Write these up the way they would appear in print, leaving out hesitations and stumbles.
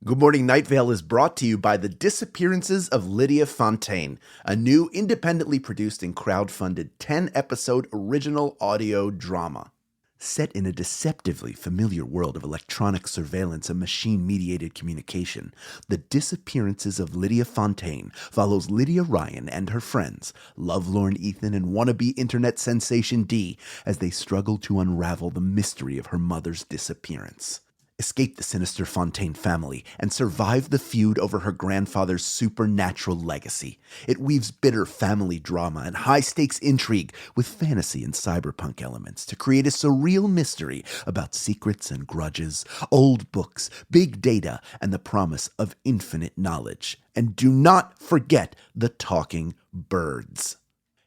Good Morning Night Vale is brought to you by The Disappearances of Lydia Fontaine, a new independently produced and crowdfunded 10-episode original audio drama. Set in a deceptively familiar world of electronic surveillance and machine-mediated communication, The Disappearances of Lydia Fontaine follows Lydia Ryan and her friends, lovelorn Ethan and wannabe internet sensation Dee, as they struggle to unravel the mystery of her mother's disappearance. Escape the sinister Fontaine family, and survive the feud over her grandfather's supernatural legacy. It weaves bitter family drama and high-stakes intrigue with fantasy and cyberpunk elements to create a surreal mystery about secrets and grudges, old books, big data, and the promise of infinite knowledge. And do not forget the talking birds.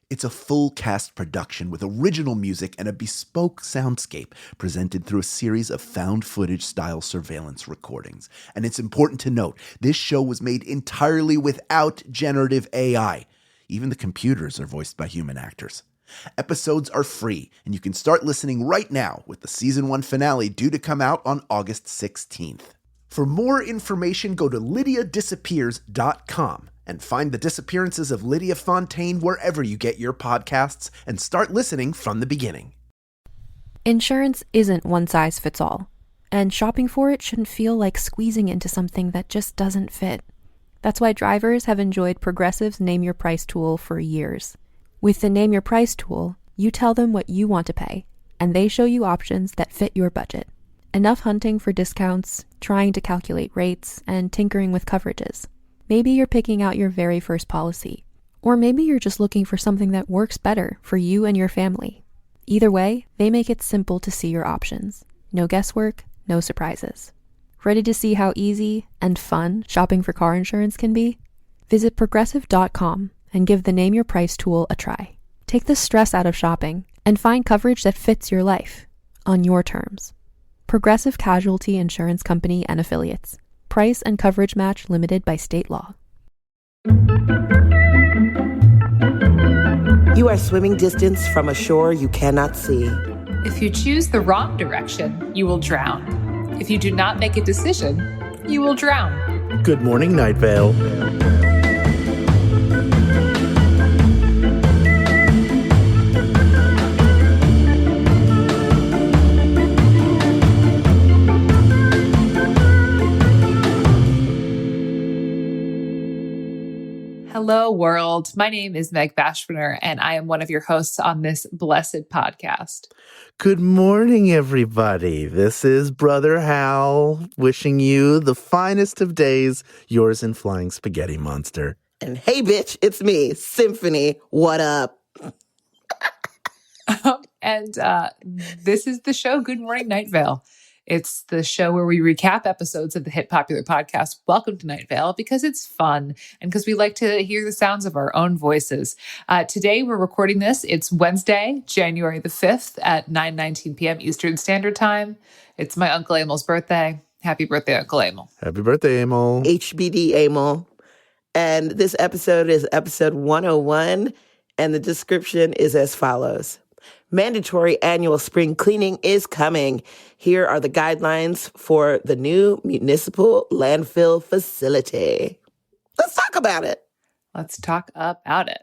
It's a full-cast production with original music and a bespoke soundscape presented through a series of found-footage-style surveillance recordings. And it's important to note, this show was made entirely without generative AI. Even the computers are voiced by human actors. Episodes are free, and you can start listening right now with the Season 1 finale due to come out on August 16th. For more information, go to lydiadisappears.com. and find The Disappearances of Lydia Fontaine wherever you get your podcasts and start listening from the beginning. Insurance isn't one size fits all, and shopping for it shouldn't feel like squeezing into something that just doesn't fit. That's why drivers have enjoyed Progressive's Name Your Price tool for years. With the Name Your Price tool, you tell them what you want to pay, and they show you options that fit your budget. Enough hunting for discounts, trying to calculate rates, and tinkering with coverages. Maybe you're picking out your very first policy, or maybe you're just looking for something that works better for you and your family. Either way, they make it simple to see your options. No guesswork, no surprises. Ready to see how easy and fun shopping for car insurance can be? Visit Progressive.com and give the Name Your Price tool a try. Take the stress out of shopping and find coverage that fits your life, on your terms. Progressive Casualty Insurance Company and Affiliates. Price and coverage match limited by state law. You are swimming distance from a shore you cannot see. If you choose the wrong direction, you will drown. If you do not make a decision, you will drown. Good Morning Night Vale. Hello, world. My name is Meg Bashwiner, and I am one of your hosts on this blessed podcast. Good morning, everybody. This is Brother Hal wishing you the finest of days, yours in Flying Spaghetti Monster. And hey, bitch, it's me, Symphony. What up? And this is the show, Good Morning Night Vale. It's the show where we recap episodes of the hit popular podcast, Welcome to Night Vale, because it's fun and because we like to hear the sounds of our own voices. Today, we're recording this. It's Wednesday, January the 5th at 9:19 p.m. Eastern Standard Time. It's my Uncle Emil's birthday. Happy birthday, Uncle Emil. Happy birthday, Emil. HBD Emil. And this episode is episode 101, and the description is as follows. Mandatory annual spring cleaning is coming. Here are the guidelines for the new municipal landfill facility. Let's talk about it. Let's talk about it.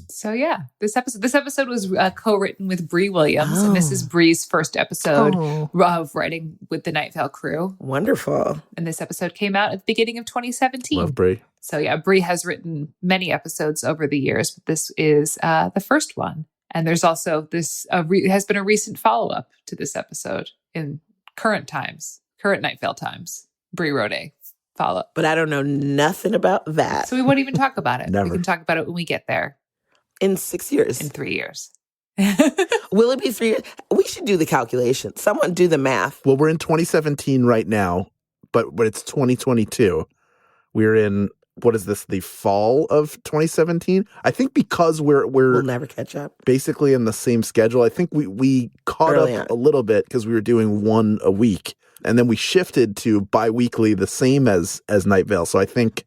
So yeah, this episode was co-written with Bree Williams, and this is Bree's first episode of writing with the Night Vale crew. Wonderful. And this episode came out at the beginning of 2017. Love Bree. So yeah, Bree has written many episodes over the years, but this is the first one. And there's also this has been a recent follow-up to this episode in current Night Vale times. Bree wrote a follow-up. But I don't know nothing about that. So we won't even talk about it. Never. We can talk about it when we get there. In 6 years. In 3 years. Will it be 3 years? We should do the calculation. Someone do the math. Well, we're in 2017 right now, but it's 2022. We're in, what is this, the fall of 2017? I think because we'll never catch up. Basically in the same schedule. I think we caught Early up on. a little bit because we were doing one a week. And then we shifted to bi-weekly, the same as Night Vale. So I think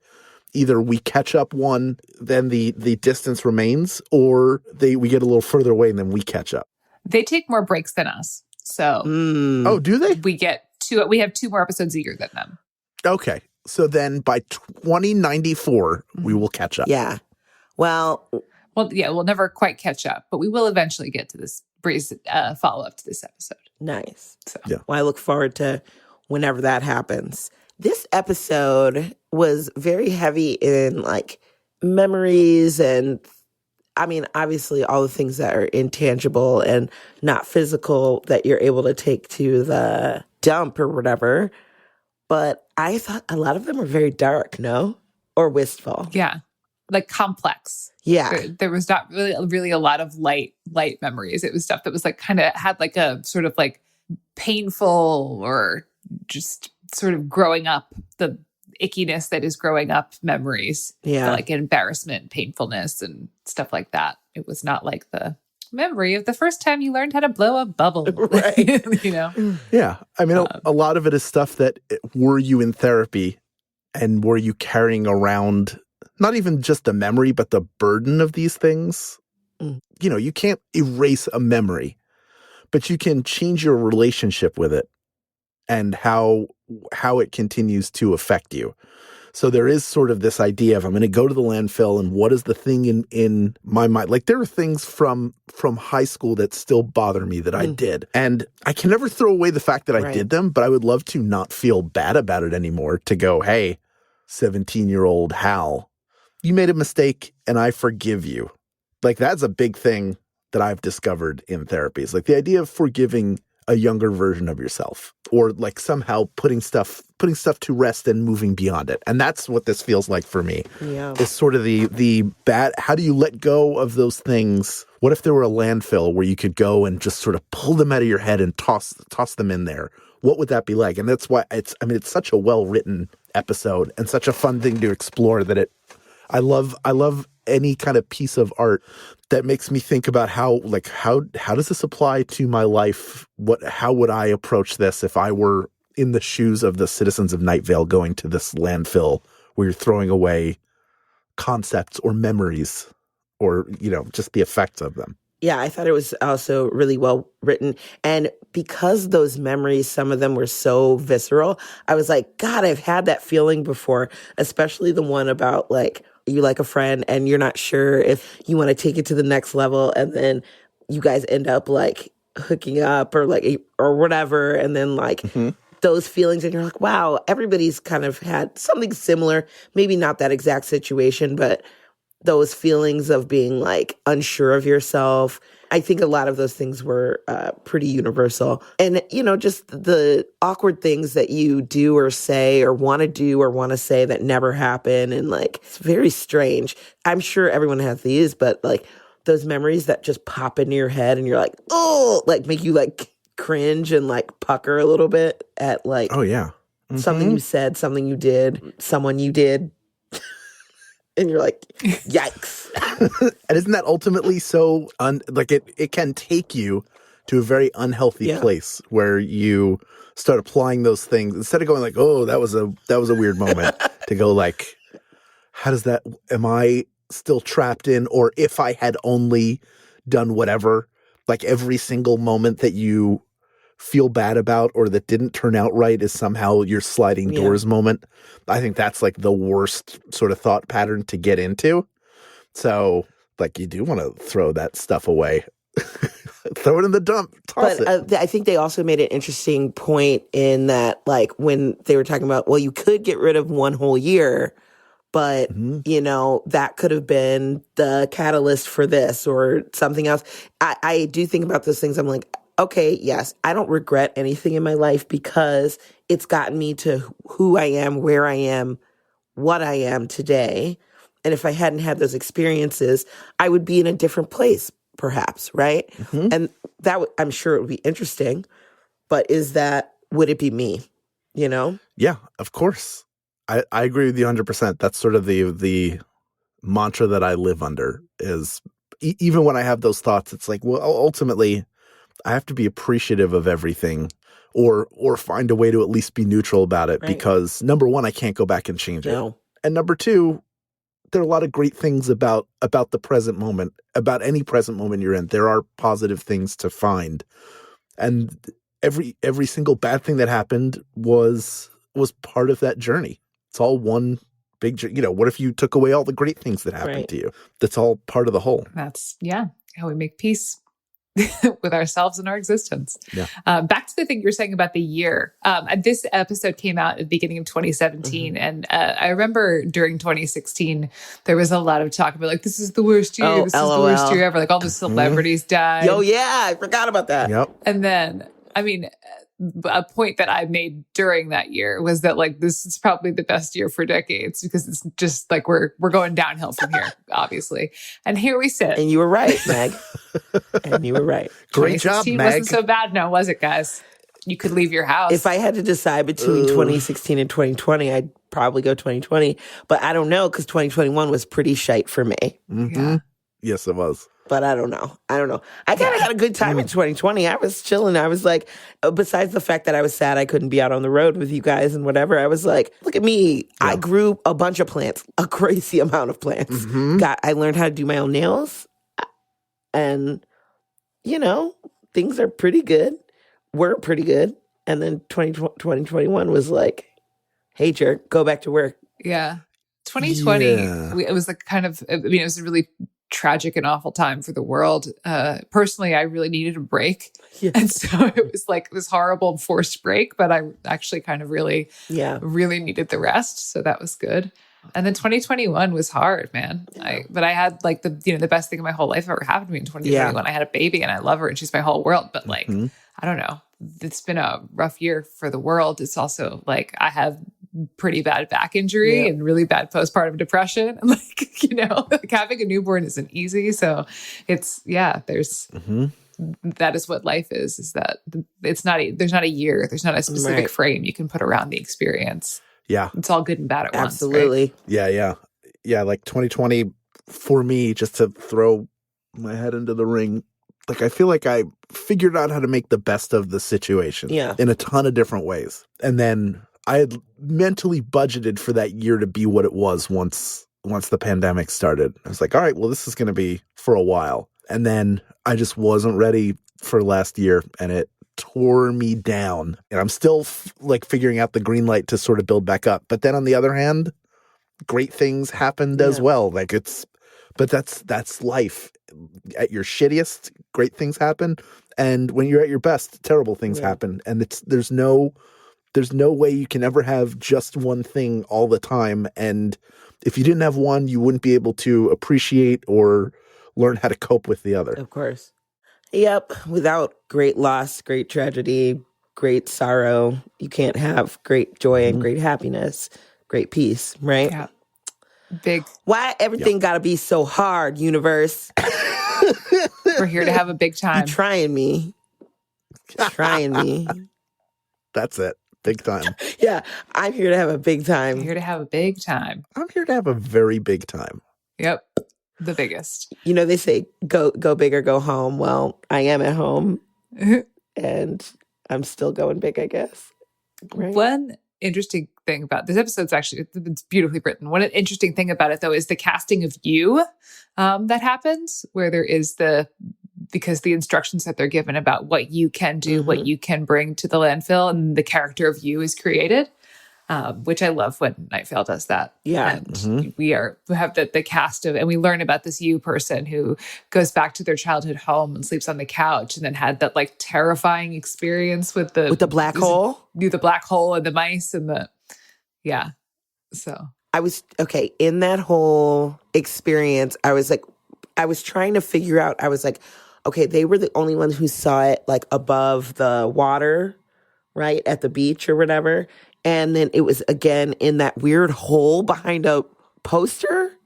either we catch up one, then the distance remains, or we get a little further away and then we catch up. They take more breaks than us. So Oh, do they? we have 2 more episodes a year than them. Okay. So then by 2094, we will catch up. Yeah. Well, yeah, we'll never quite catch up, but we will eventually get to this follow-up to this episode. nice. So Yeah. Well, I look forward to whenever that happens. This episode was very heavy in like memories and I mean, obviously all the things that are intangible and not physical that you're able to take to the dump or whatever. But I thought a lot of them were very dark, no? Or wistful. yeah, like complex. Yeah. There was not really a lot of light memories. It was stuff that was like kind of had like a sort of like painful or just sort of growing up, the ickiness that is growing up memories. Yeah. Like embarrassment, painfulness, and stuff like that. It was not like the memory of the first time you learned how to blow a bubble. Right. You know? Yeah. I mean, a lot of it is stuff that were you in therapy and were you carrying around not even just a memory, but the burden of these things. You know, you can't erase a memory, but you can change your relationship with it and how it continues to affect you. So there is sort of this idea of I'm going to go to the landfill and what is the thing in my mind? Like there are things from high school that still bother me that I did. And I can never throw away the fact that I did them, but I would love to not feel bad about it anymore, to go, hey, 17-year-old Hal, you made a mistake and I forgive you. Like that's a big thing that I've discovered in therapy. It's like the idea of forgiving a younger version of yourself, or like somehow putting stuff to rest and moving beyond it. And that's what this feels like for me. Yeah. It's sort of the bad, how do you let go of those things? What if there were a landfill where you could go and just sort of pull them out of your head and toss them in there? What would that be like? And that's why it's such a well-written episode and such a fun thing to explore that I love any kind of piece of art that makes me think about how does this apply to my life? How would I approach this if I were in the shoes of the citizens of Night Vale going to this landfill where you're throwing away concepts or memories or, you know, just the effects of them. Yeah, I thought it was also really well written. And because those memories, some of them were so visceral, I was like, God, I've had that feeling before, especially the one about like, you like a friend and you're not sure if you want to take it to the next level. And then you guys end up like hooking up or like, or whatever. And then like those feelings and you're like, wow, everybody's kind of had something similar, maybe not that exact situation, but those feelings of being like unsure of yourself. I think a lot of those things were pretty universal. And, you know, just the awkward things that you do or say or want to do or want to say that never happen. And like, it's very strange. I'm sure everyone has these, but like those memories that just pop into your head and you're like, oh, like make you like cringe and like pucker a little bit at like, oh yeah, something you said, something you did, someone you did. And you're like, yikes. And isn't that ultimately so it can take you to a very unhealthy place where you start applying those things instead of going like, oh, that was a weird moment to go like, am I still trapped in, or if I had only done whatever, like every single moment that you feel bad about or that didn't turn out right is somehow your sliding doors moment. I think that's like the worst sort of thought pattern to get into. So like you do want to throw that stuff away. Throw it in the dump. Toss it. I think they also made an interesting point in that like when they were talking about, well, you could get rid of one whole year, but you know, that could have been the catalyst for this or something else. I do think about those things. I'm like, okay, yes, I don't regret anything in my life because it's gotten me to who I am, where I am, what I am today. And if I hadn't had those experiences, I would be in a different place, perhaps, right? And that I'm sure it would be interesting, but would it be me, you know? Yeah, of course. I agree with you 100%. That's sort of the mantra that I live under is even when I have those thoughts, it's like, well, ultimately, I have to be appreciative of everything or find a way to at least be neutral about it because number one, I can't go back and change it. And number two, there are a lot of great things about the present moment, about any present moment you're in. There are positive things to find. And every single bad thing that happened was part of that journey. It's all one big, what if you took away all the great things that happened Right. to you? That's all part of the whole. That's, how we make peace with ourselves and our existence. Yeah. Back to the thing you were saying about the year. This episode came out at the beginning of 2017. And I remember during 2016, there was a lot of talk about this is the worst year. Oh, this is the LOL. worst year ever. Like all the celebrities died. Yo, yeah, I forgot about that. Yep. And then, a point that I made during that year was that this is probably the best year for decades because it's just we're going downhill from here, obviously. And here we sit. And you were right, Meg. And you were right. Great job, 2016 Meg. wasn't so bad now, was it, guys? You could leave your house. If I had to decide between 2016 and 2020, I'd probably go 2020. But I don't know because 2021 was pretty shite for me. Mm-hmm. Yeah. Yes, it was. But I don't know. I kind of had a good time in 2020. I was chilling. I was like, besides the fact that I was sad I couldn't be out on the road with you guys and whatever, I was like, look at me. Yeah. I grew a bunch of plants, a crazy amount of plants. Mm-hmm. I learned how to do my own nails. And, things are pretty good. Were pretty good. And then 2021 was like, hey, jerk, go back to work. Yeah. 2020, Yeah. it was it was a really tragic and awful time for the world. Personally, I really needed a break. Yeah. And so it was this horrible forced break, but I actually kind of really needed the rest. So that was good. And then 2021 was hard, man. But I had the best thing in my whole life ever happened to me in 2021. Yeah. I had a baby and I love her and she's my whole world. But Mm-hmm. I don't know. It's been a rough year for the world. It's also I have pretty bad back injury and really bad postpartum depression. And having a newborn isn't easy. So it's, there's, that is what life is that it's not, there's not a year, there's not a specific frame you can put around the experience. Yeah. It's all good and bad at once. Absolutely. Right? Yeah. 2020 for me, just to throw my head into the ring, I feel like I figured out how to make the best of the situation in a ton of different ways. And then I had mentally budgeted for that year to be what it was once the pandemic started. I was like, all right, well, this is going to be for a while. And then I just wasn't ready for last year and it tore me down. And I'm still figuring out the green light to sort of build back up. But then on the other hand, great things happened as well. But that's life. At your shittiest, great things happen. And when you're at your best, terrible things happen. And there's no way you can ever have just one thing all the time. And if you didn't have one, you wouldn't be able to appreciate or learn how to cope with the other. Of course. Yep. Without great loss, great tragedy, great sorrow, you can't have great joy and great happiness, great peace, right? Yeah. Big. Why everything got to be so hard, universe? We're here to have a big time. You trying me. That's it. Big time. Yeah, I'm here to have a big time. We're here to have a big time. I'm here to have a very big time. Yep. The biggest. They say go big or go home. Well, I am at home and I'm still going big, I guess. Right? One interesting thing about this episode's it's beautifully written. One interesting thing about it, though, is the casting of you that happens, where there is because the instructions that they're given about what you can do, what you can bring to the landfill, and the character of you is created, which I love when Night Vale does that. Yeah. And we have the cast of, and we learn about this you person who goes back to their childhood home and sleeps on the couch and then had that terrifying experience with the black hole? The black hole and the mice and so. I was, in that whole experience, I was trying to figure out, they were the only ones who saw it above the water, right, at the beach or whatever. And then it was again in that weird hole behind a poster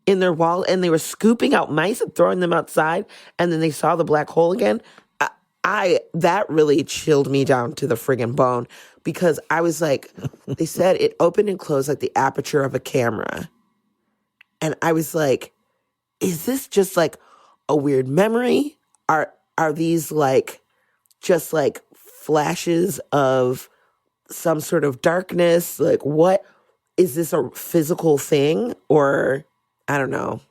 in their wall. And they were scooping out mice and throwing them outside. And then they saw the black hole again. That really chilled me down to the friggin' bone because I was like, they said it opened and closed like the aperture of a camera. And I was like, is this just a weird memory? Are these just flashes of some sort of darkness? What is this, a physical thing? Or I don't know.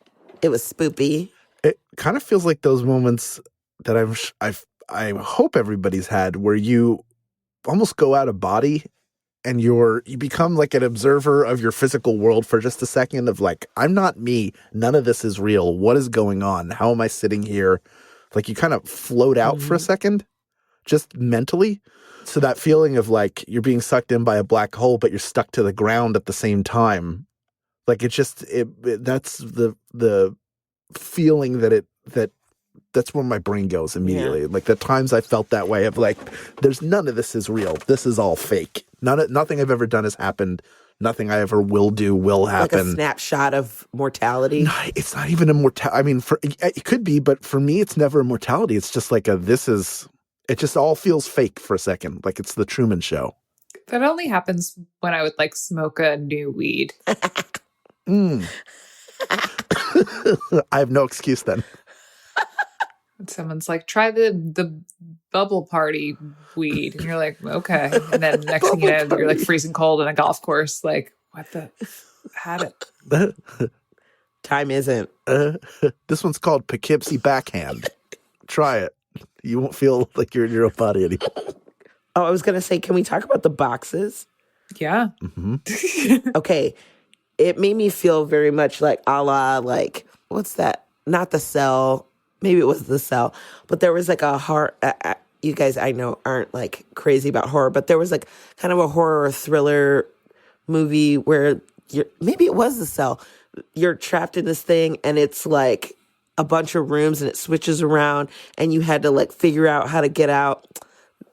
It was spoopy. It kind of feels like those moments that I hope everybody's had where you almost go out of body and you become like an observer of your physical world for just a second of like, I'm not me. None of this is real. What is going on? How am I sitting here? Like you kind of float out for a second, just mentally. So that feeling of like you're being sucked in by a black hole, but you're stuck to the ground at the same time. Like that's the feeling that's where my brain goes immediately. Like the times I felt that way of like, there's none of this is real. This is all fake. Nothing I've ever done has happened. Nothing I ever will do will happen. Like a snapshot of mortality. No, it's not even immortality. I mean, it could be, but for me, it's never immortality. It's just like it just all feels fake for a second. Like it's the Truman Show. That only happens when I would like smoke a new weed. I have no excuse then. Someone's like, try the bubble party weed. And you're like, okay. And then next thing you know, you're like freezing cold on a golf course. Like, what the? Had it. Time isn't. This one's called Poughkeepsie Backhand. Try it. You won't feel like you're in your own body anymore. Oh, I was going to say, can we talk about the boxes? Yeah. Mm-hmm. Okay. It made me feel very much like a la, like, what's that? Not The Cell. Maybe it was The Cell. But there was like a horror. You guys, I know, aren't like crazy about horror, but there was like kind of a horror thriller movie where maybe it was The Cell. You're trapped in this thing and it's like a bunch of rooms and it switches around and you had to like figure out how to get out.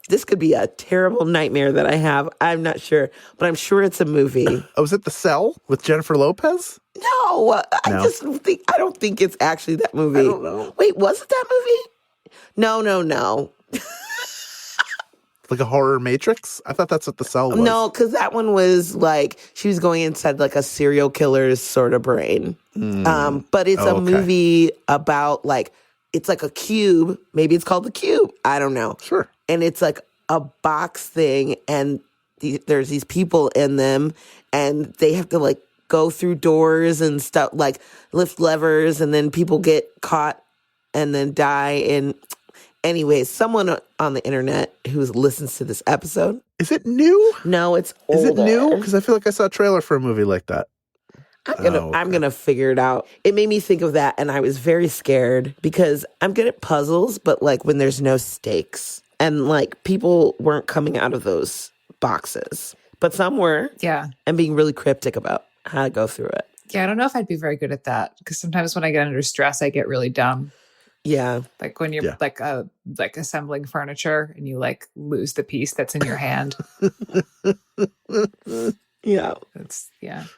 This could be a terrible nightmare that I have. I'm not sure, but I'm sure it's a movie. Oh, was it The Cell with Jennifer Lopez? No, I don't think it's actually that movie. I don't know. Wait, was it that movie? No. Like a horror Matrix? I thought that's what The Cell was. No, because that one was like, she was going inside like a serial killer's sort of brain. But it's a movie about like, it's like a cube. Maybe it's called The Cube. I don't know. Sure. And it's like a box thing and there's these people in them and they have to like go through doors and stuff, like lift levers, and then people get caught and then die. And anyways, someone on the internet who listens to this episode. Is it new? No, it's older. Is it new? Because I feel like I saw a trailer for a movie like that. I'm gonna figure it out. It made me think of that, and I was very scared because I'm good at puzzles, but like when there's no stakes, and like people weren't coming out of those boxes, but some were. Yeah, and being really cryptic about how to go through it. Yeah, I don't know if I'd be very good at that because sometimes when I get under stress, I get really dumb. Yeah, like when you're like assembling furniture and you like lose the piece that's in your hand. Yeah.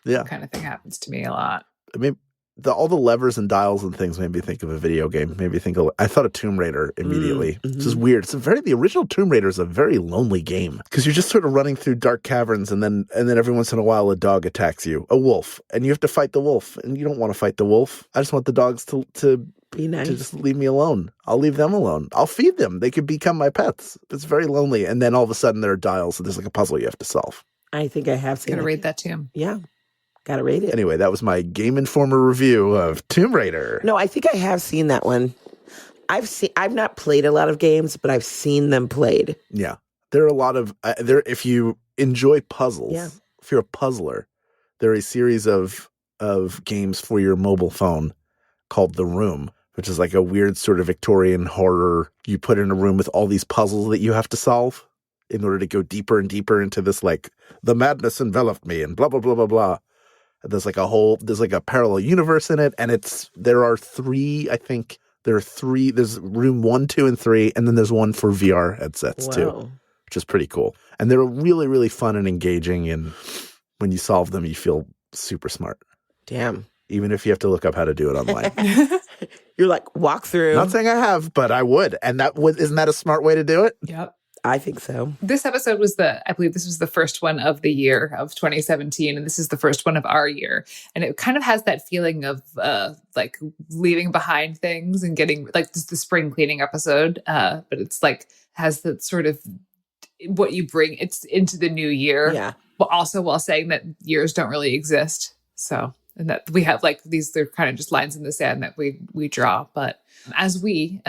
That kind of thing happens to me a lot. I mean, all the levers and dials and things made me think of a video game. Made me think I thought of Tomb Raider immediately. Mm-hmm. This is weird. The original Tomb Raider is a very lonely game because you're just sort of running through dark caverns and then every once in a while a dog attacks you, a wolf, and you have to fight the wolf. And you don't want to fight the wolf. I just want the dogs to be nice. To just leave me alone. I'll leave them alone. I'll feed them. They could become my pets. It's very lonely. And then all of a sudden there are dials. So there's like a puzzle you have to solve. I think I have seen it. Gotta rate that too. Yeah. Gotta rate it. Anyway, that was my Game Informer review of Tomb Raider. No, I think I have seen that one. I've not played a lot of games, but I've seen them played. Yeah. There are a lot of, if you enjoy puzzles, if you're a puzzler, there are a series of games for your mobile phone called The Room, which is like a weird sort of Victorian horror. You put in a room with all these puzzles that you have to solve in order to go deeper and deeper into this, like, the madness enveloped me and blah, blah, blah, blah, blah. There's like a parallel universe in it. And there's room 1, 2, and 3. And then there's one for VR headsets too, which is pretty cool. And they're really, really fun and engaging. And when you solve them, you feel super smart. Damn. Even if you have to look up how to do it online. You're like, walk through. Not saying I have, but I would. And isn't that a smart way to do it? Yep. I think so. This episode I believe this was the first one of the year of 2017. And this is the first one of our year. And it kind of has that feeling of like leaving behind things and getting like this the spring cleaning episode. But it's like has that sort of what you bring it's into the new year. Yeah. But also while saying that years don't really exist. So, and that we have like they're kind of just lines in the sand that we draw. But as we,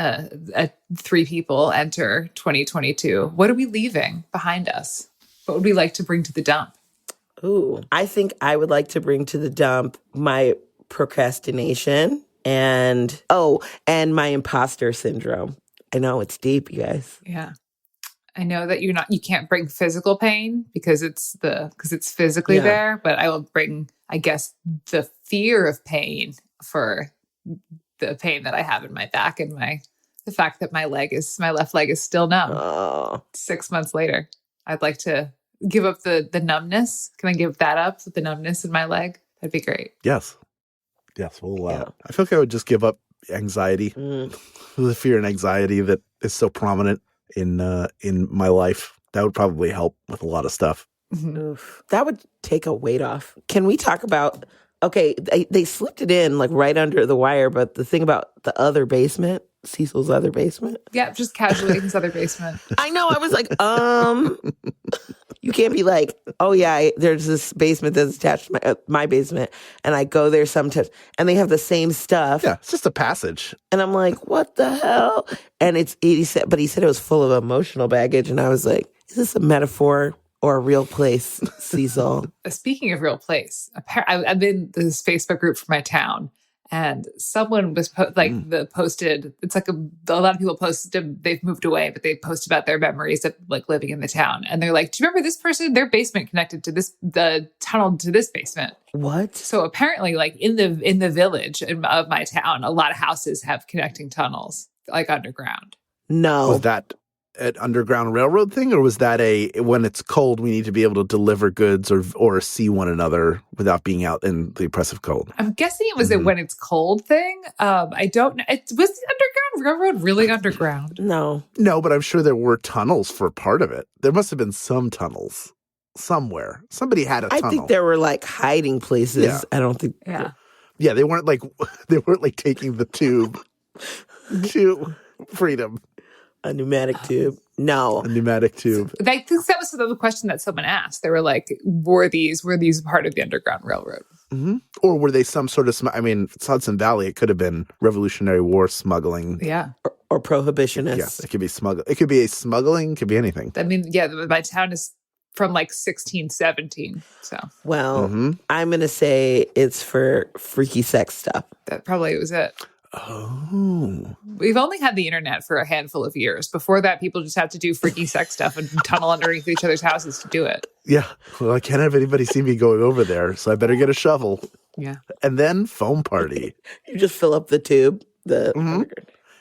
3 people enter 2022, what are we leaving behind us? What would we like to bring to the dump? Ooh, I think I would like to bring to the dump my procrastination and my imposter syndrome. I know it's deep, you guys. Yeah. I know that you can't bring physical pain because it's physically there, but I will bring, I guess, the fear of pain for the pain that I have in my back and the fact that my left leg is still numb. Oh. 6 months later. I'd like to give up the numbness. Can I give that up, the numbness in my leg? That'd be great. Yes. Well, I feel like I would just give up anxiety, the fear and anxiety that is so prominent in my life. That would probably help with a lot of stuff. Oof. That would take a weight off. Can we talk about, okay, they slipped it in like right under the wire, but the thing about the other basement, Cecil's other basement. Yeah, just casually his other basement. I know. I was like, you can't be like, oh yeah, there's this basement that's attached to my basement, and I go there sometimes, and they have the same stuff. Yeah, it's just a passage. And I'm like, what the hell? And he said it was full of emotional baggage, and I was like, is this a metaphor or a real place, Cecil? Speaking of real place, I'm in this Facebook group for my town. And someone was posted. It's like a lot of people posted. They've moved away, but they post about their memories of like living in the town. And they're like, "Do you remember this person? Their basement connected to the tunnel to this basement." What? So apparently, like in the village of my town, a lot of houses have connecting tunnels, like underground. No, Was that an Underground Railroad thing, or was that when it's cold, we need to be able to deliver goods or see one another without being out in the oppressive cold? I'm guessing it was a when it's cold thing. I don't know. Was the Underground Railroad really underground? No, but I'm sure there were tunnels for part of it. There must have been some tunnels somewhere. Somebody had a tunnel. I think there were like hiding places. Yeah. I don't think. Yeah, they weren't like taking the tube to freedom. A pneumatic tube. No. A pneumatic tube. I think that was the question that someone asked. They were like, were these part of the Underground Railroad? Mm-hmm. Or were they some sort of, it's Hudson Valley. It could have been Revolutionary War smuggling. Yeah. Or prohibitionists. Yeah, it could be smuggling. It could be smuggling. It could be anything. I mean, yeah, my town is from like 1617. So. Well, I'm going to say it's for freaky sex stuff. That probably was it. Oh. We've only had the internet for a handful of years. Before that, people just had to do freaky sex stuff and tunnel underneath each other's houses to do it. Yeah. Well, I can't have anybody see me going over there, so I better get a shovel. Yeah. And then foam party. You just fill up the tube.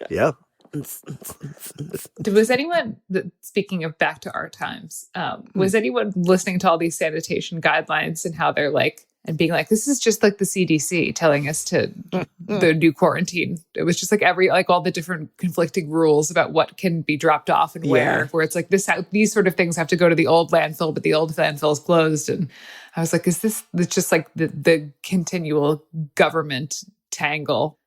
Yeah. Was anyone, speaking of back to our times, was anyone listening to all these sanitation guidelines and how they're like, and being like, this is just like the CDC telling us to the new quarantine. It was just like all the different conflicting rules about what can be dropped off and where it's like these sort of things have to go to the old landfill, but the old landfill is closed. And I was like, is this just like the continual government tangle?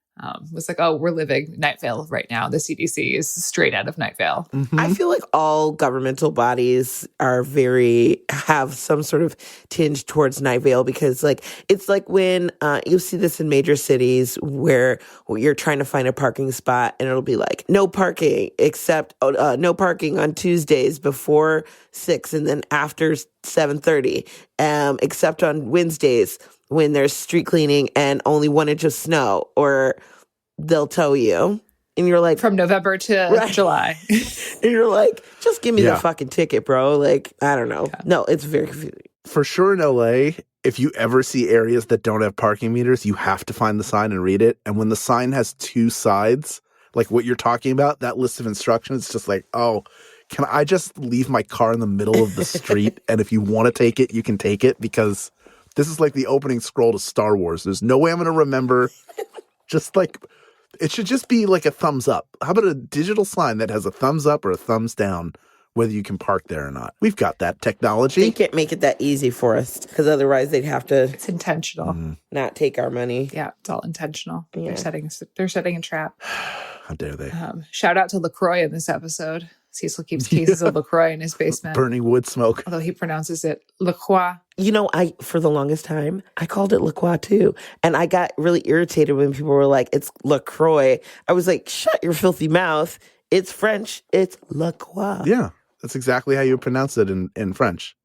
Was like, oh, we're living Night Vale right now. The CDC is straight out of Night Vale. Mm-hmm. I feel like all governmental bodies have some sort of tinge towards Night Vale because like, it's like when you see this in major cities where you're trying to find a parking spot and it'll be like, no parking except no parking on Tuesdays before 6 and then after 7:30, except on Wednesdays when there's street cleaning and only 1 inch of snow, or they'll tow you. And you're like... From November to July. And you're like, just give me the fucking ticket, bro. Like, I don't know. Yeah. No, it's very confusing. For sure in LA, if you ever see areas that don't have parking meters, you have to find the sign and read it. And when the sign has 2 sides, like what you're talking about, that list of instructions, it's just like, oh, can I just leave my car in the middle of the street? And if you want to take it, you can take it, because... this is like the opening scroll to Star Wars. There's no way I'm going to remember. Just like, it should just be like a thumbs up. How about a digital sign that has a thumbs up or a thumbs down, whether you can park there or not? We've got that technology. They can't make it that easy for us, because otherwise they'd have to... It's intentional. Not take our money. Yeah, it's all intentional. Yeah. They're setting a trap. How dare they? Shout out to LaCroix in this episode. Cecil keeps cases of LaCroix in his basement. Burning wood smoke. Although he pronounces it LaCroix. You know, for the longest time, I called it LaCroix too. And I got really irritated when people were like, it's LaCroix. I was like, shut your filthy mouth. It's French. It's LaCroix. Yeah, that's exactly how you pronounce it in French.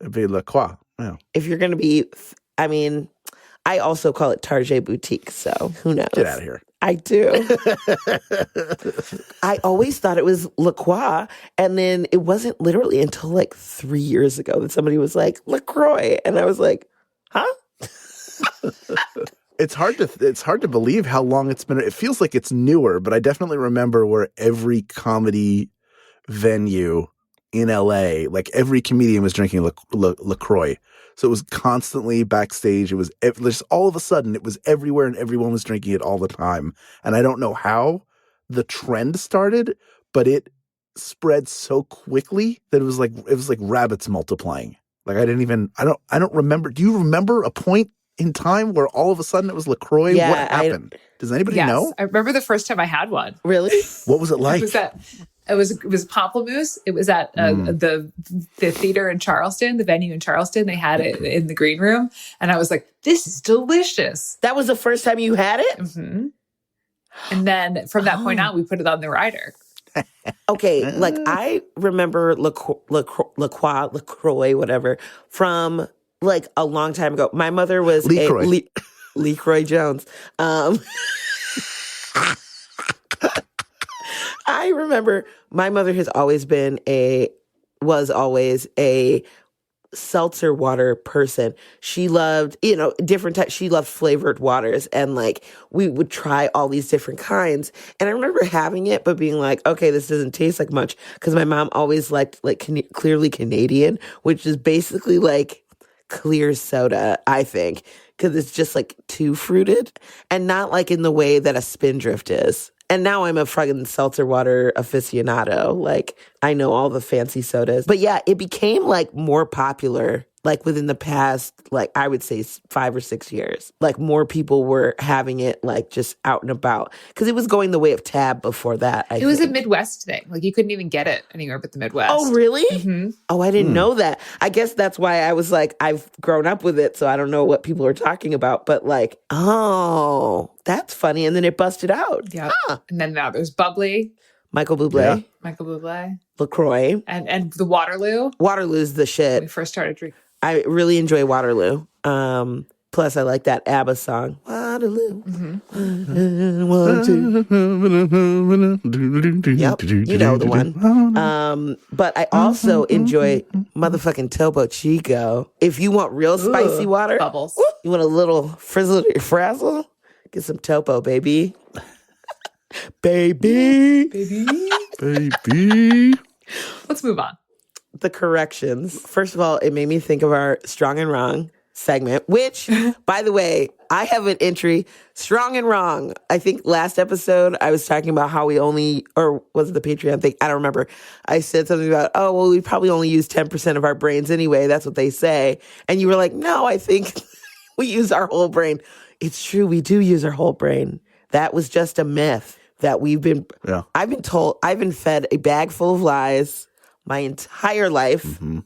It'd be La Croix. Yeah. If you're going to be, I mean, I also call it Target Boutique, so who knows? Get out of here. I do. I always thought it was La Croix, and then it wasn't literally until like 3 years ago that somebody was like, LaCroix, and I was like, huh? It's hard to believe how long it's been. It feels like it's newer, but I definitely remember where every comedy venue in LA, like every comedian was drinking LaCroix. So it was constantly backstage. It was just all of a sudden it was everywhere and everyone was drinking it all the time. And I don't know how the trend started, but it spread so quickly that it was like rabbits multiplying. Like I don't remember. Do you remember a point in time where all of a sudden it was LaCroix? Yeah, what happened? Does anybody know? I remember the first time I had one. Really? What was it like? It was Pamplemousse. It was at the theater in Charleston, the venue in Charleston. They had it in the green room, and I was like, "This is delicious." That was the first time you had it? Mm-hmm. And then from that point on, we put it on the rider. Okay, like I remember LaCroix, whatever, from like a long time ago. My mother was LeCroy Jones. I remember my mother was always a seltzer water person. She loved, different types. She loved flavored waters, and like we would try all these different kinds. And I remember having it, but being like, okay, this doesn't taste like much, because my mom always liked like Clearly Canadian, which is basically like clear soda, I think, because it's just like too fruited and not like in the way that a Spindrift is. And now I'm a fucking seltzer water aficionado. Like, I know all the fancy sodas. But yeah, it became like more popular, like within the past, like I would say 5 or 6 years. Like more people were having it like just out and about. Because it was going the way of Tab before that, I think. It was a Midwest thing. Like you couldn't even get it anywhere but the Midwest. Oh, really? Mm-hmm. Oh, I didn't know that. I guess that's why I was like, I've grown up with it, so I don't know what people are talking about. But like, oh, that's funny. And then it busted out. Yeah. Huh. And then now there's Bubbly. Michael Bublé. LaCroix. And the Waterloo. Waterloo's the shit. When we first started drinking. I really enjoy Waterloo. Plus, I like that ABBA song. Waterloo. Mm-hmm. 1, 2. Yep, you know the one. But I also enjoy motherfucking Topo Chico. If you want real spicy water, bubbles. You want a little frizzle or frazzle, get some Topo, baby. Baby. Let's move on. The corrections. First of all, it made me think of our Strong and Wrong segment, which, by the way, I have an entry, Strong and Wrong. I think last episode I was talking about how we only, or was it the Patreon thing? I don't remember. I said something about, oh, well, we probably only use 10% of our brains anyway. That's what they say. And you were like, no, I think we use our whole brain. It's true. We do use our whole brain. That was just a myth that I've been told, I've been fed a bag full of lies my entire life. Mm-hmm.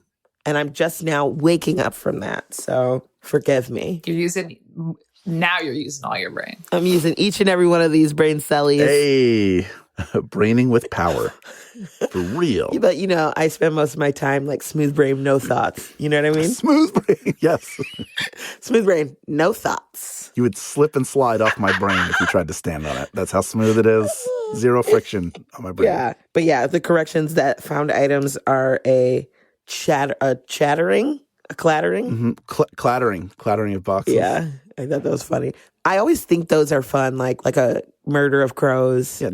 And I'm just now waking up from that. So forgive me. You're using all your brain. I'm using each and every one of these brain cellies. Hey, braining with power. For real. But, I spend most of my time like smooth brain, no thoughts. You know what I mean? Smooth brain, yes. Smooth brain, no thoughts. You would slip and slide off my brain if you tried to stand on it. That's how smooth it is. Zero friction on my brain. Yeah. But yeah, the corrections that found items are a clattering. Mm-hmm. Clattering of boxes. Yeah, I thought that was funny. I always think those are fun, like a murder of crows. Yeah,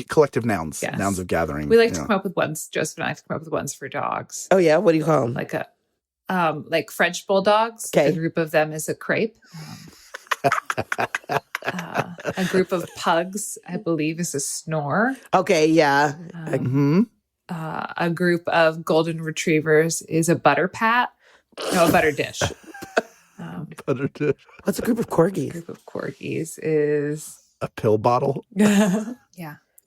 collective nouns. Yes. Nouns of gathering. We like to come up with ones. Joseph and I come up with ones for dogs. Oh yeah, what do you call them? Like French bulldogs. Okay. A group of them is a crepe. A group of pugs, I believe, is a snore. Okay, yeah. A group of golden retrievers is a butter pat. No, a butter dish. Butter dish. What's a group of corgis? A group of corgis is a pill bottle. Yeah.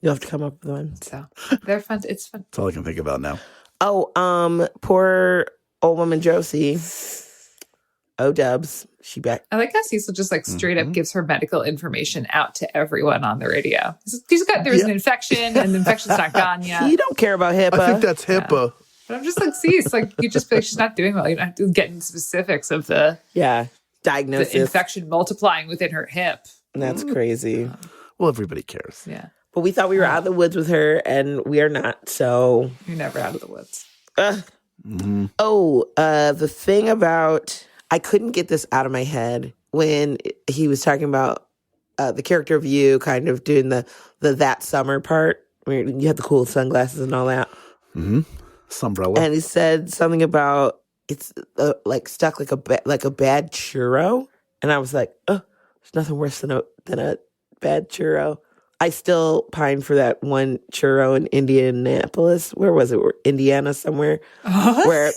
You'll have to come up with one. So they're fun. It's fun. That's all I can think about now. Oh, poor old woman Josie. Dubs. She back. I like how Cecil just like straight up gives her medical information out to everyone on the radio. There's an infection and the infection's not gone yet. You don't care about HIPAA. I think that's HIPAA. Yeah. But I'm just like, see, it's like you just feel like she's not doing well. You don't have to get into specifics of the diagnosis. the infection multiplying within her hip. That's crazy. Well, everybody cares. Yeah. But we thought we were out of the woods with her, and we are not. So You're never out of the woods. The thing about, I couldn't get this out of my head when he was talking about the character of you kind of doing the that summer part where you had the cool sunglasses and all that. Sunbrella. And he said something about it's like stuck like a bad churro, and I was like, oh, there's nothing worse than a bad churro. I still pine for that one churro in Indianapolis. Where was it? Indiana somewhere. Where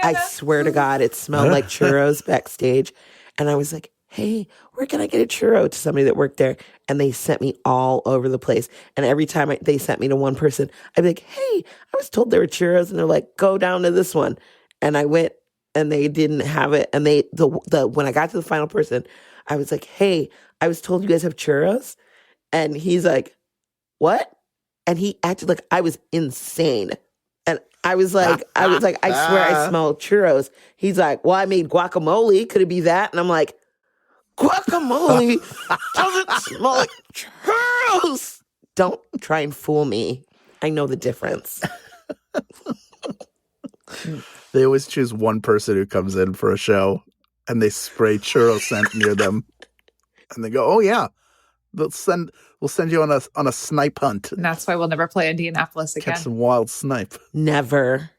I swear to God, it smelled like churros backstage. And I was like, hey, where can I get a churro, to somebody that worked there? And they sent me all over the place. And every time they sent me to one person, I'd be like, hey, I was told there were churros. And they're like, go down to this one. And I went and they didn't have it. And when I got to the final person, I was like, hey, I was told you guys have churros. And he's like, what? And he acted like I was insane. And I was like, I swear I smell churros. He's like, well, I made guacamole. Could it be that? And I'm like, guacamole doesn't smell like churros. Don't try and fool me. I know the difference. They always choose one person who comes in for a show and they spray churro scent near them. And they go, oh, yeah. We'll send you on a snipe hunt. And that's why we'll never play Indianapolis again. Catch some wild snipe. Never.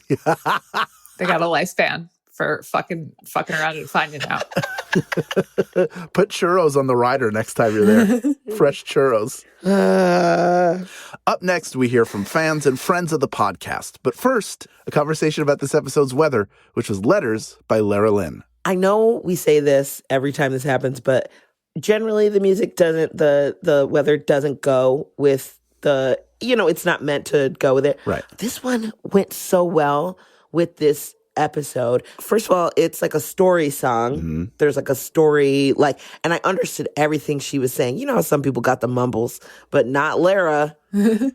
They got a lifespan for fucking around and finding out. Put churros on the rider next time you're there. Fresh churros. Up next, we hear from fans and friends of the podcast. But first, a conversation about this episode's weather, which was Letters by Lara Lynn. I know we say this every time this happens, but generally the music doesn't, the weather doesn't go with it's not meant to go with it. Right. This one went so well with this episode. First of all, it's like a story song. Mm-hmm. There's like a story, and I understood everything she was saying. You know how some people got the mumbles, but not Lara. She's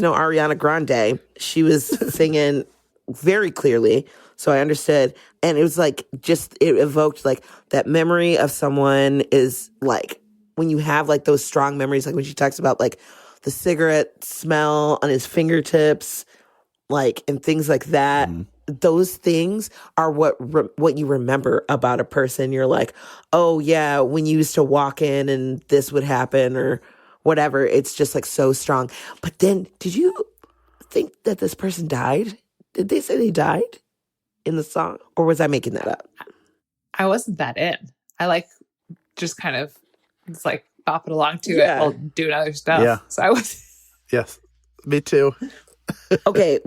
no Ariana Grande. She was singing very clearly. So I understood. And it was like, it evoked like that memory of someone is like, when you have like those strong memories, like when she talks about like the cigarette smell on his fingertips, like, and things like that. Mm-hmm. Those things are what you remember about a person. You're like, oh yeah, when you used to walk in and this would happen or whatever. It's just like so strong. But then did you think that this person died? Did they say they died in the song, or was I making that up? I wasn't that in. I just kind of it's like bopping along to it while doing other stuff. Yeah. So I was. Yes, me too. Okay.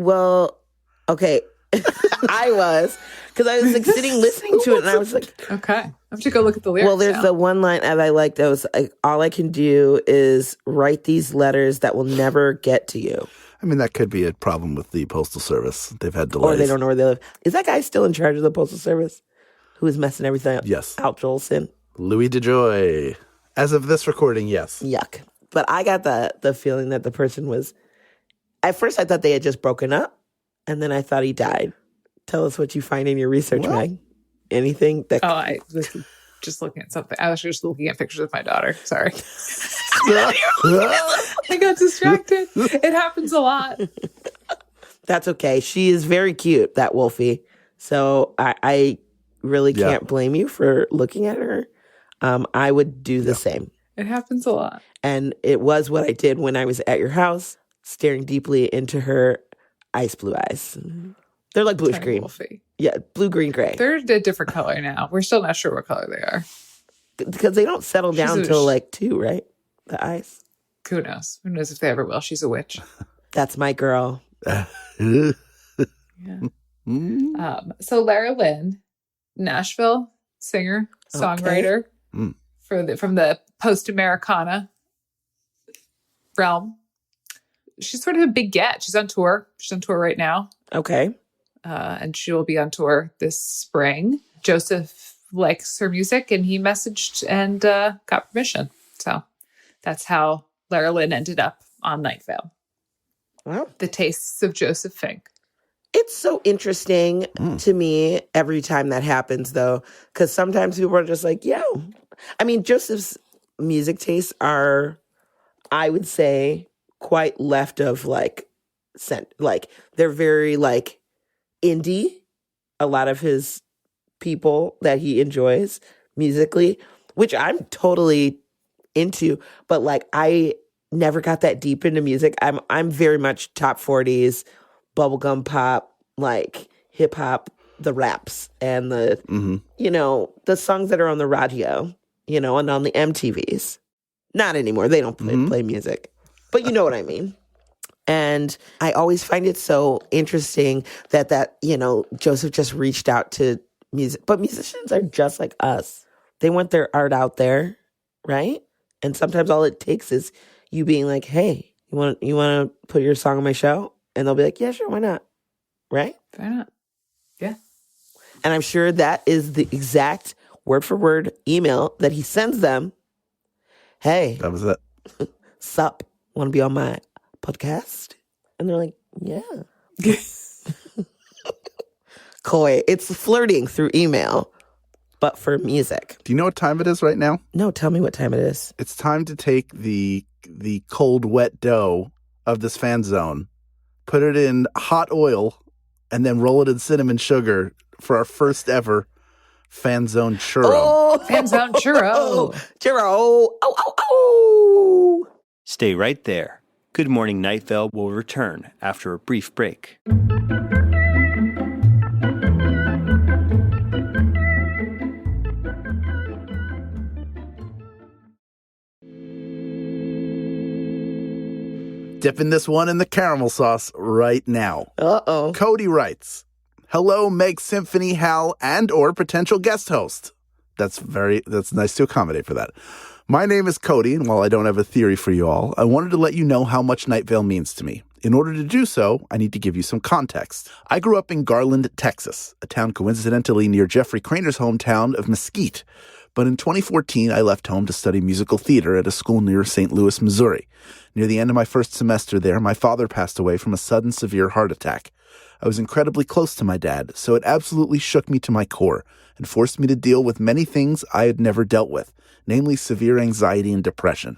I was, because I was like sitting listening to it, and I was like, okay, I have to go look at the lyrics. Well, there's the one line that I liked that was like, all I can do is write these letters that will never get to you. I mean, that could be a problem with the Postal Service. They've had delays. Or they don't know where they live. Is that guy still in charge of the Postal Service? Who is messing everything up? Yes. Al Jolson? Louis DeJoy. As of this recording, yes. Yuck. But I got the feeling that the person was, at first I thought they had just broken up, and then I thought he died. Tell us what you find in your research, Meg. Anything that... I was just looking at something. I was just looking at pictures of my daughter. Sorry. I got distracted. It happens a lot. That's okay. She is very cute, that Wolfie. So I really can't blame you for looking at her. I would do the same. It happens a lot. And it was what I did when I was at your house, staring deeply into her ice blue eyes. They're like bluish green. Wolfie. Yeah, blue, green, gray. They're a different color now. We're still not sure what color they are. Because they don't settle down until like 2, right? The eyes. Who knows? Who knows if they ever will? She's a witch. That's my girl. Yeah. So Lara Lynn, Nashville singer, songwriter from the post-Americana realm. She's sort of a big get. She's on tour. She's on tour right now. Okay. And she will be on tour this spring. Joseph likes her music, and he messaged and got permission. So that's how Lara Lynn ended up on Night Vale. Wow. The Tastes of Joseph Fink. It's so interesting to me every time that happens, though, because sometimes people are just like, yo. I mean, Joseph's music tastes are, I would say, quite left of like they're very like indie. A lot of his people that he enjoys musically, which I'm totally into, but like I never got that deep into music. I'm very much top 40s, bubblegum pop, like hip hop, the raps and the the songs that are on the radio, and on the MTVs. Not anymore. They don't play music. But you know what I mean. And I always find it so interesting that Joseph just reached out to music. But musicians are just like us. They want their art out there, right? And sometimes all it takes is you being like, hey, you want to put your song on my show? And they'll be like, yeah, sure, why not? Right? Why not? Yeah. And I'm sure that is the exact word for word email that he sends them. Hey. That was it. Sup? Want to be on my podcast? And they're like, yeah. Coy. It's flirting through email, but for music. Do you know what time it is right now? No, tell me what time it is. It's time to take the cold, wet dough of this fan zone, put it in hot oil, and then roll it in cinnamon sugar for our first ever FanZone Churro. Oh, FanZone Churro. Churro. Oh. Stay right there. Good Morning Night Vale will return after a brief break. Dipping this one in the caramel sauce right now. Uh-oh. Cody writes, hello, Meg, Symphony, Hal, and or potential guest host. That's nice to accommodate for that. My name is Cody, and while I don't have a theory for you all, I wanted to let you know how much Night Vale means to me. In order to do so, I need to give you some context. I grew up in Garland, Texas, a town coincidentally near Jeffrey Craner's hometown of Mesquite. But in 2014, I left home to study musical theater at a school near St. Louis, Missouri. Near the end of my first semester there, my father passed away from a sudden severe heart attack. I was incredibly close to my dad, so it absolutely shook me to my core and forced me to deal with many things I had never dealt with, namely severe anxiety and depression.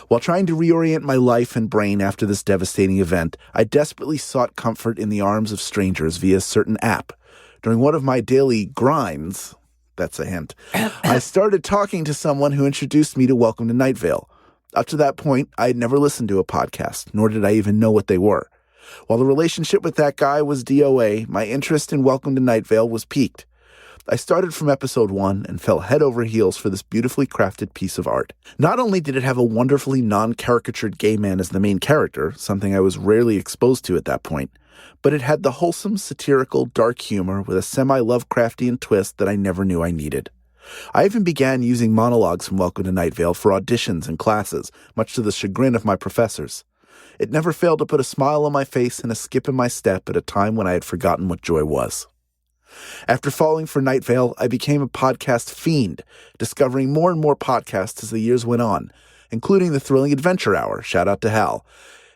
While trying to reorient my life and brain after this devastating event, I desperately sought comfort in the arms of strangers via a certain app. During one of my daily grinds, that's a hint, I started talking to someone who introduced me to Welcome to Night Vale. Up to that point, I had never listened to a podcast, nor did I even know what they were. While the relationship with that guy was DOA, my interest in Welcome to Night Vale was piqued. I started from episode 1 and fell head over heels for this beautifully crafted piece of art. Not only did it have a wonderfully non-caricatured gay man as the main character, something I was rarely exposed to at that point, but it had the wholesome, satirical, dark humor with a semi-Lovecraftian twist that I never knew I needed. I even began using monologues from Welcome to Night Vale for auditions and classes, much to the chagrin of my professors. It never failed to put a smile on my face and a skip in my step at a time when I had forgotten what joy was. After falling for Night Vale, I became a podcast fiend, discovering more and more podcasts as the years went on, including the Thrilling Adventure Hour, shout out to Hal.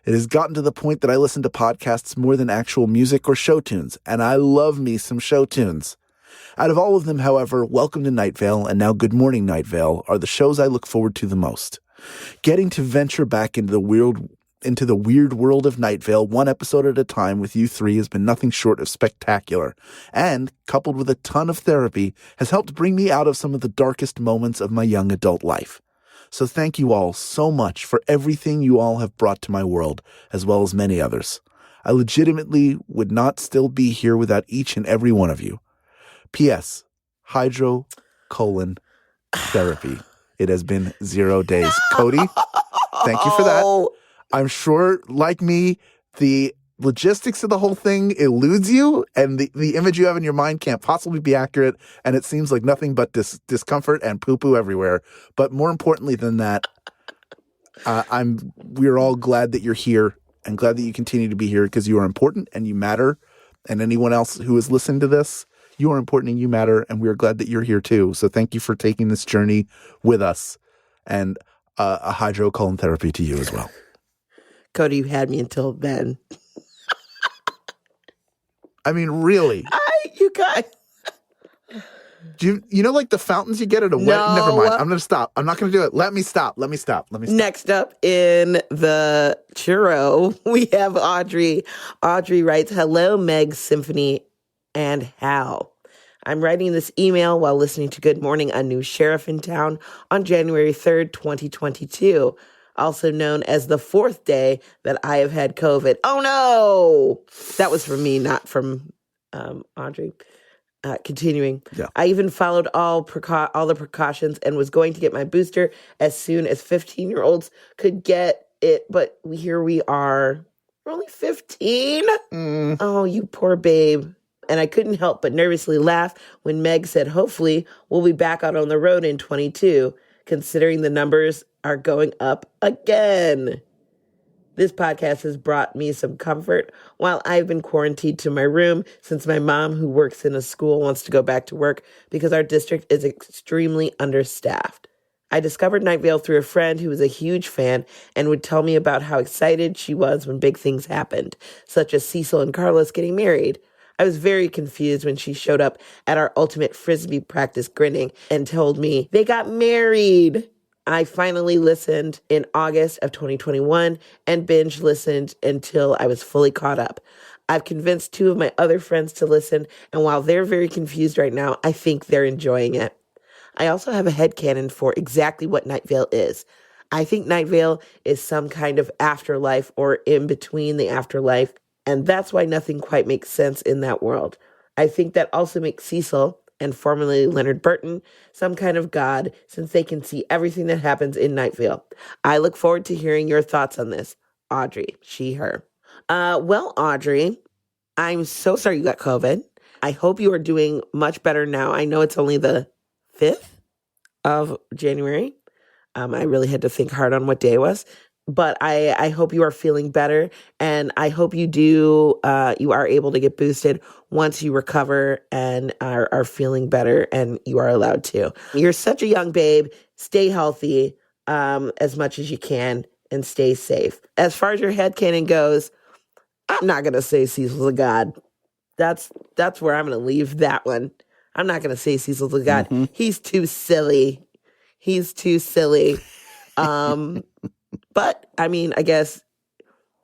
It has gotten to the point that I listen to podcasts more than actual music or show tunes, and I love me some show tunes. Out of all of them, however, Welcome to Night Vale and now Good Morning Night Vale are the shows I look forward to the most. Getting to venture back into the weird world of Night Vale, one episode at a time with you three has been nothing short of spectacular, and, coupled with a ton of therapy, has helped bring me out of some of the darkest moments of my young adult life. So thank you all so much for everything you all have brought to my world, as well as many others. I legitimately would not still be here without each and every one of you. P.S. Hydro:(therapy). It has been 0 days. Cody, thank you for that. I'm sure, like me, the logistics of the whole thing eludes you, and the image you have in your mind can't possibly be accurate, and it seems like nothing but discomfort and poo-poo everywhere. But more importantly than that, we're all glad that you're here and glad that you continue to be here because you are important and you matter. And anyone else who is listening to this, you are important and you matter, and we are glad that you're here too. So thank you for taking this journey with us, and a hydro:(therapy) to you as well. Cody, you had me until then. I mean, really? You guys. Do you know like the fountains you get at a wedding? No. Never mind. I'm going to stop. I'm not going to do it. Let me stop. Next up in the churro, we have Audrey. Audrey writes, "Hello, Meg, Symphony and Hal. I'm writing this email while listening to Good Morning, a new sheriff in town on January 3rd, 2022, also known as the fourth day that I have had COVID." Oh, no. That was from me, not from Audrey. Continuing, yeah. I even followed all the precautions and was going to get my booster as soon as 15-year-olds could get it. But here we are. We're only 15. Oh, you poor babe. And I couldn't help but nervously laugh when Meg said, hopefully we'll be back out on the road in 22, considering the numbers are going up again. This podcast has brought me some comfort while I've been quarantined to my room since my mom, who works in a school, wants to go back to work because our district is extremely understaffed. I discovered Night Vale through a friend who was a huge fan and would tell me about how excited she was when big things happened, such as Cecil and Carlos getting married. I was very confused when she showed up at our ultimate Frisbee practice grinning and told me they got married. I finally listened in August of 2021 and binge listened until I was fully caught up. I've convinced two of my other friends to listen, and while they're very confused right now, I think they're enjoying it. I also have a headcanon for exactly what Night Vale is. I think Night Vale is some kind of afterlife or in between the afterlife, and that's why nothing quite makes sense in that world. I think that also makes Cecil, and formerly Leonard Burton, some kind of god, since they can see everything that happens in Night Vale. I look forward to hearing your thoughts on this. Audrey, she, her. Well, Audrey, I'm so sorry you got COVID. I hope you are doing much better now. I know it's only the 5th of January. I really had to think hard on what day it was. But I hope you are feeling better, and I hope you are able to get boosted once you recover and are feeling better, and you are allowed to. You're such a young babe. Stay healthy as much as you can and stay safe. As far as your headcanon goes, I'm not going to say Cecil's a god. That's where I'm going to leave that one. I'm not going to say Cecil's a god. Mm-hmm. He's too silly. But, I mean, I guess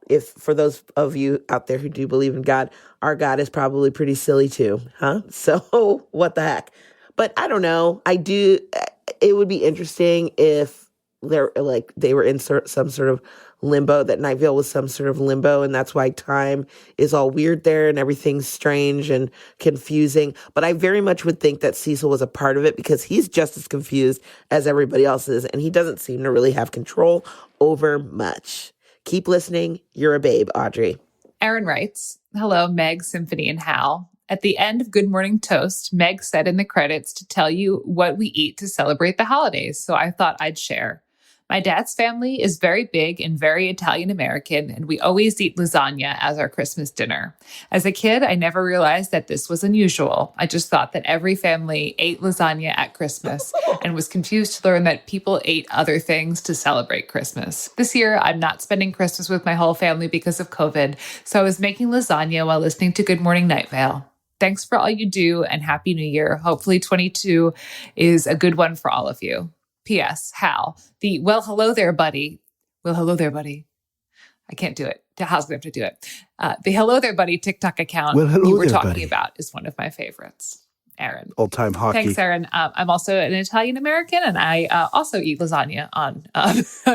if for those of you out there who do believe in God, our God is probably pretty silly too, huh? So what the heck? But I don't know. It would be interesting if they were in some sort of limbo, that Night Vale was some sort of limbo, and that's why time is all weird there and everything's strange and confusing. But I very much would think that Cecil was a part of it because he's just as confused as everybody else is, and he doesn't seem to really have control over much. Keep listening. You're a babe, Audrey. Aaron writes, "Hello, Meg, Symphony and Hal. At the end of Good Morning Toast, Meg said in the credits to tell you what we eat to celebrate the holidays, so I thought I'd share. My dad's family is very big and very Italian-American, and we always eat lasagna as our Christmas dinner. As a kid, I never realized that this was unusual. I just thought that every family ate lasagna at Christmas and was confused to learn that people ate other things to celebrate Christmas. This year, I'm not spending Christmas with my whole family because of COVID, so I was making lasagna while listening to Good Morning Night Vale. Thanks for all you do, and Happy New Year. Hopefully 22 is a good one for all of you. P.S. Hal, the well, hello there, buddy. Well, hello there, buddy. I can't do it. Hal's going to have to do it. The Hello There, Buddy TikTok account you were talking about is one of my favorites. Aaron. Old-time hockey. Thanks, Aaron. I'm also an Italian-American, and I also eat lasagna on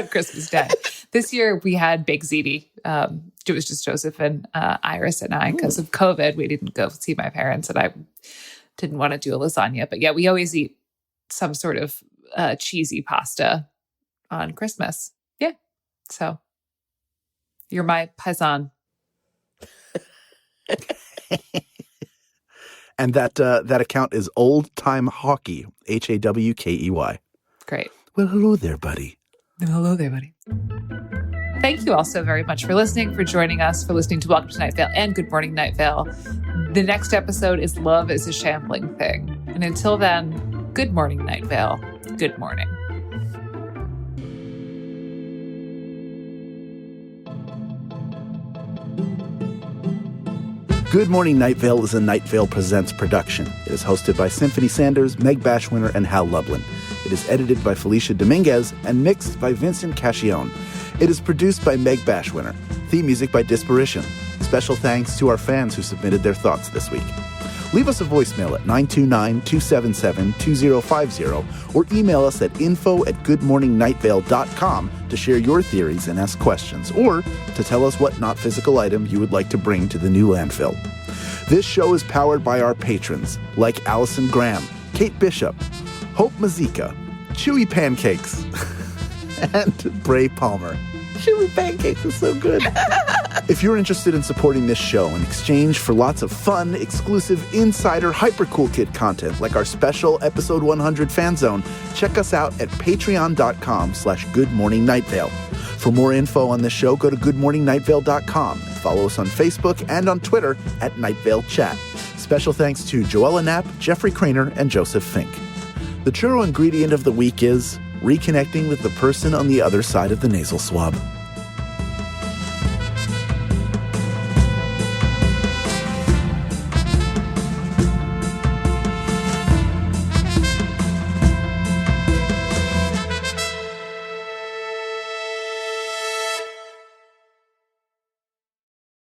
Christmas Day. This year, we had Big Ziti. It was just Joseph and Iris and I. Because of COVID, we didn't go see my parents, and I didn't want to do a lasagna. But yeah, we always eat some sort of cheesy pasta on Christmas. Yeah. So you're my paisan. And that account is Old Time Hockey, HAWKEY. Great. Well, hello there, buddy. Hello there, buddy. Thank you all so very much for listening, for joining us, for listening to Welcome to Night Vale and Good Morning Night Vale. The next episode is Love is a Shambling Thing. And until then, good morning, Night Vale. Good morning. Good Morning Night Vale is a Night Vale Presents production. It is hosted by Symphony Sanders, Meg Bashwiner, and Hal Lublin. It is edited by Felicia Dominguez and mixed by Vincent Cacchione. It is produced by Meg Bashwiner. Theme music by Disparition. Special thanks to our fans who submitted their thoughts this week. Leave us a voicemail at 929-277-2050 or email us at info@goodmorningnightVale.com to share your theories and ask questions, or to tell us what not physical item you would like to bring to the new landfill. This show is powered by our patrons, like Allison Graham, Kate Bishop, Hope Mazika, Chewy Pancakes, and Bray Palmer. Chewy Pancakes is so good. If you're interested in supporting this show in exchange for lots of fun, exclusive, insider, hyper-cool kid content like our special Episode 100 Fan Zone, check us out at patreon.com/goodmorningnightVale. For more info on this show, go to goodmorningnightVale.com and follow us on Facebook and on Twitter at Night Vale Chat. Special thanks to Joella Knapp, Jeffrey Craner, and Joseph Fink. The churro ingredient of the week is reconnecting with the person on the other side of the nasal swab.